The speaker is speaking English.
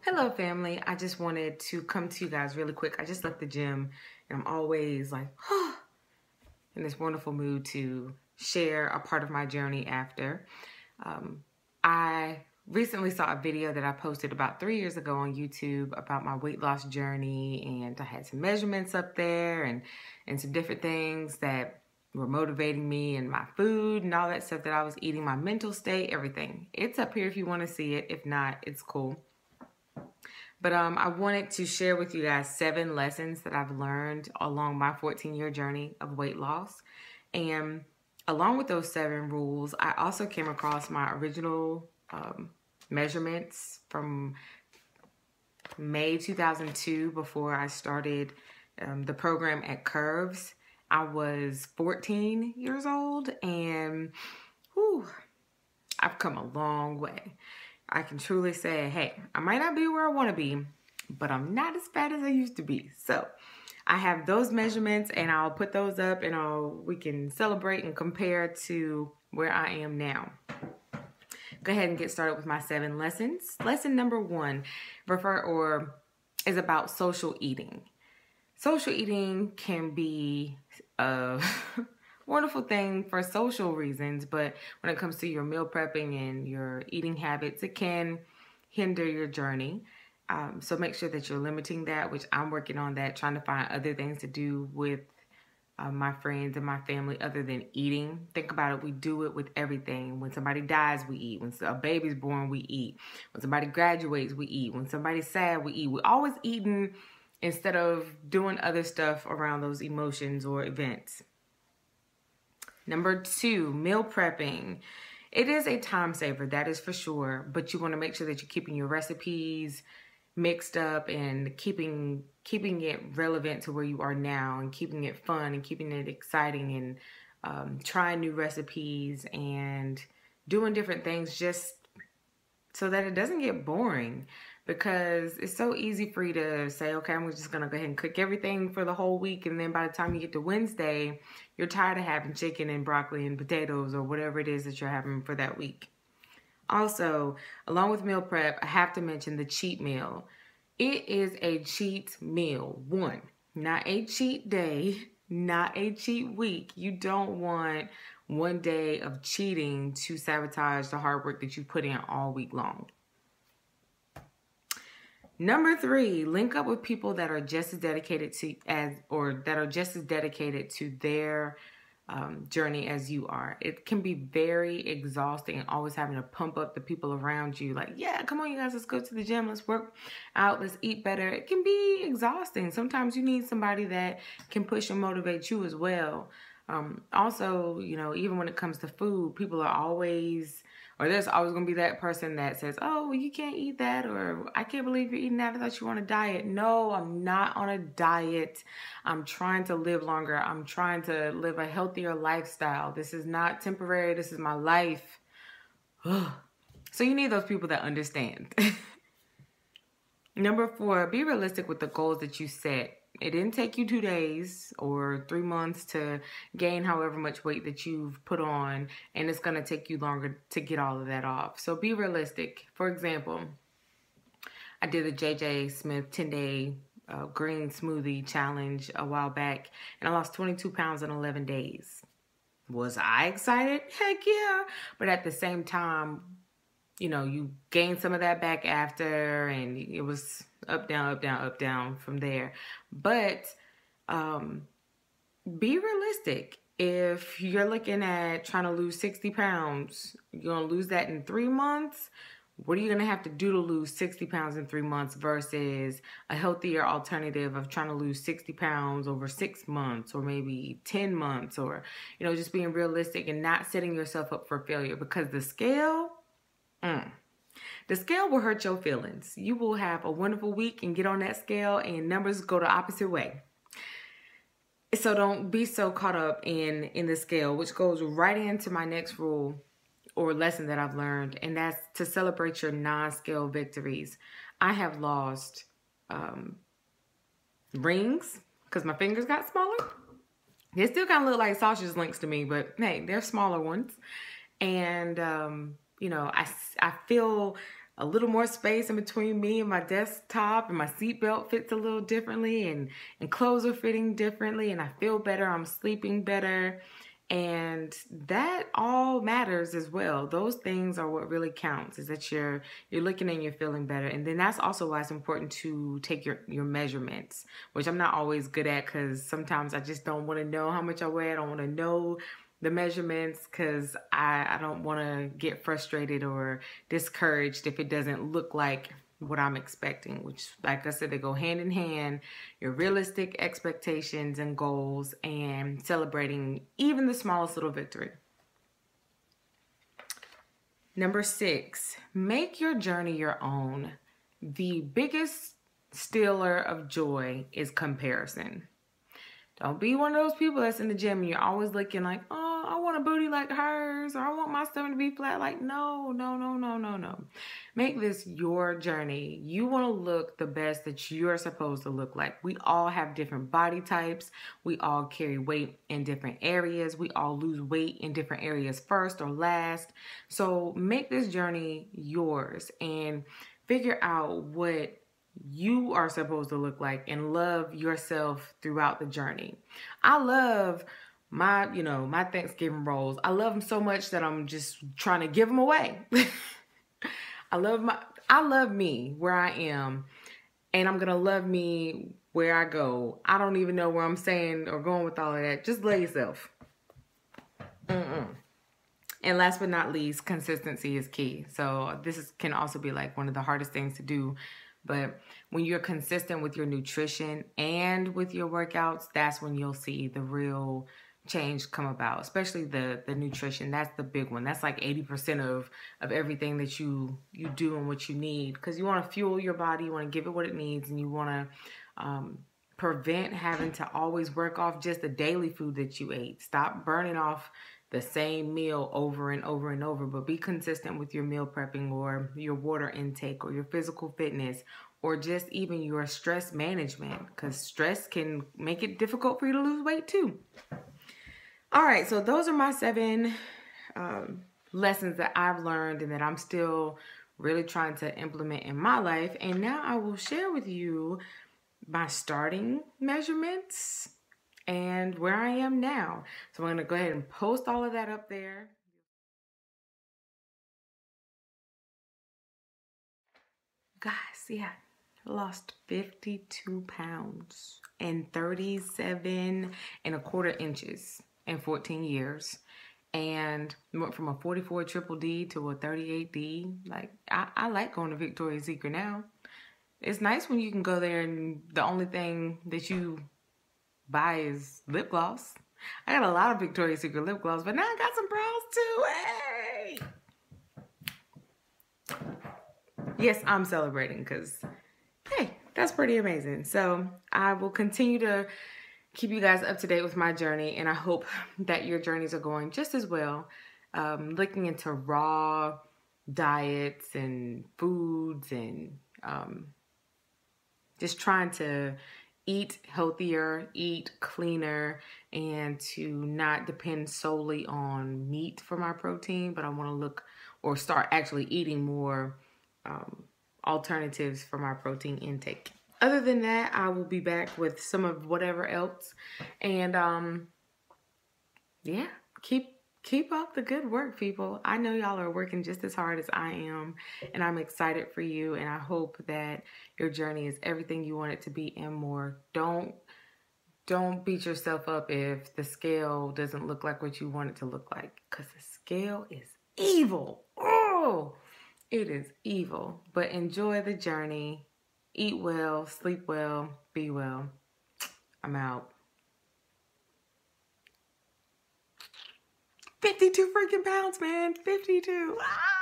Hello family, I just wanted to come to you guys really quick. I just left the gym and I'm always like in this wonderful mood to share a part of my journey after. I recently saw a video that I posted about 3 years ago on YouTube about my weight loss journey, and I had some measurements up there and some different things that were motivating me, and my food and all that stuff that I was eating, my mental state, everything. It's up here if you want to see it. If not, it's cool. But I wanted to share with you guys 7 lessons that I've learned along my 14-year journey of weight loss. And along with those 7 rules, I also came across my original measurements from May 2002 before I started the program at Curves. I was 14 years old and I've come a long way. I can truly say, hey, I might not be where I want to be, but I'm not as fat as I used to be. So I have those measurements and I'll put those up and we can celebrate and compare to where I am now. Go ahead and get started with my 7 lessons. Lesson number 1 is about social eating. Social eating can be wonderful thing for social reasons, but when it comes to your meal prepping and your eating habits, it can hinder your journey. So make sure that you're limiting that, which I'm working on that, trying to find other things to do with my friends and my family other than eating. Think about it. We do it with everything. When somebody dies, we eat. When a baby's born, we eat. When somebody graduates, we eat. When somebody's sad, we eat. We're always eating instead of doing other stuff around those emotions or events. Number 2, meal prepping. It is a time saver, that is for sure, but you want to make sure that you're keeping your recipes mixed up and keeping it relevant to where you are now, and keeping it fun and keeping it exciting, and trying new recipes and doing different things just so that it doesn't get boring. Because it's so easy for you to say, okay, I'm just going to go ahead and cook everything for the whole week. And then by the time you get to Wednesday, you're tired of having chicken and broccoli and potatoes or whatever it is that you're having for that week. Also, along with meal prep, I have to mention the cheat meal. It is a cheat meal. 1, not a cheat day, not a cheat week. You don't want one day of cheating to sabotage the hard work that you put in all week long. Number 3, link up with people that are just as dedicated to their journey as you are. It can be very exhausting and always having to pump up the people around you. Like, yeah, come on, you guys, let's go to the gym, let's work out, let's eat better. It can be exhausting. Sometimes you need somebody that can push and motivate you as well. Also, even when it comes to food, people are always, or there's always going to be that person that says, oh, you can't eat that, or I can't believe you're eating that. I thought you were on a diet. No, I'm not on a diet. I'm trying to live longer. I'm trying to live a healthier lifestyle. This is not temporary. This is my life. So you need those people that understand. Number 4, be realistic with the goals that you set. It didn't take you 2 days or 3 months to gain however much weight that you've put on, and it's going to take you longer to get all of that off. So be realistic. For example, I did a JJ Smith 10-day green smoothie challenge a while back, and I lost 22 pounds in 11 days. Was I excited? Heck yeah. But at the same time, you gain some of that back after, and it was up, down, up, down, up, down from there. But be realistic. If you're looking at trying to lose 60 pounds, you're going to lose that in 3 months. What are you going to have to do to lose 60 pounds in 3 months versus a healthier alternative of trying to lose 60 pounds over 6 months or maybe 10 months, or, just being realistic and not setting yourself up for failure, because the scale will hurt your feelings. You will have a wonderful week and get on that scale and numbers go the opposite way. So don't be so caught up in the scale, which goes right into my next rule or lesson that I've learned, and that's to celebrate your non-scale victories. I have lost rings because my fingers got smaller. They still kind of look like sausage links to me, but hey, they're smaller ones. And I feel a little more space in between me and my desktop, and my seatbelt fits a little differently, and clothes are fitting differently, and I feel better, I'm sleeping better. And that all matters as well. Those things are what really counts, is that you're looking and you're feeling better. And then that's also why it's important to take your measurements, which I'm not always good at, because sometimes I just don't want to know how much I weigh. I don't want to know the measurements, because I don't want to get frustrated or discouraged if it doesn't look like what I'm expecting, which, like I said, they go hand in hand. Your realistic expectations and goals, and celebrating even the smallest little victory. Number 6, make your journey your own. The biggest stealer of joy is comparison. Don't be one of those people that's in the gym and you're always looking like, oh, I want a booty like hers, or I want my stomach to be flat. Like, no. Make this your journey. You want to look the best that you're supposed to look like. We all have different body types. We all carry weight in different areas. We all lose weight in different areas first or last. So make this journey yours and figure out what you are supposed to look like, and love yourself throughout the journey. I love my Thanksgiving rolls. I love them so much that I'm just trying to give them away. I love me where I am, and I'm gonna love me where I go. I don't even know where I'm saying or going with all of that. Just love yourself. And last but not least, consistency is key. So can also be like one of the hardest things to do. But when you're consistent with your nutrition and with your workouts, that's when you'll see the real change come about, especially the nutrition. That's the big one. That's like 80% of everything that you do and what you need, because you want to fuel your body, you want to give it what it needs, and you want to prevent having to always work off just the daily food that you ate. Stop burning off the same meal over and over and over, but be consistent with your meal prepping, or your water intake, or your physical fitness, or just even your stress management, because stress can make it difficult for you to lose weight too. All right, so those are my 7 lessons that I've learned and that I'm still really trying to implement in my life. And now I will share with you my starting measurements and where I am now. So I'm going to go ahead and post all of that up there. Guys, yeah, lost 52 pounds and 37.25 inches in 14 years. And went from a 44 triple D to a 38D. Like, I like going to Victoria's Secret now. It's nice when you can go there and the only thing that you buy is lip gloss. I got a lot of Victoria's Secret lip gloss, but now I got some brows too. Hey! Yes, I'm celebrating because, hey, that's pretty amazing. So I will continue to keep you guys up to date with my journey, and I hope that your journeys are going just as well. Looking into raw diets and foods, and just trying to eat healthier, eat cleaner, and to not depend solely on meat for my protein, but I want to look or start actually eating more alternatives for my protein intake. Other than that, I will be back with some of whatever else. And yeah, keep up the good work, people. I know y'all are working just as hard as I am, and I'm excited for you, and I hope that your journey is everything you want it to be and more. Don't beat yourself up if the scale doesn't look like what you want it to look like, because the scale is evil. Oh, it is evil. But enjoy the journey. Eat well, sleep well, be well. I'm out. 52 freaking pounds, man. 52. Ah!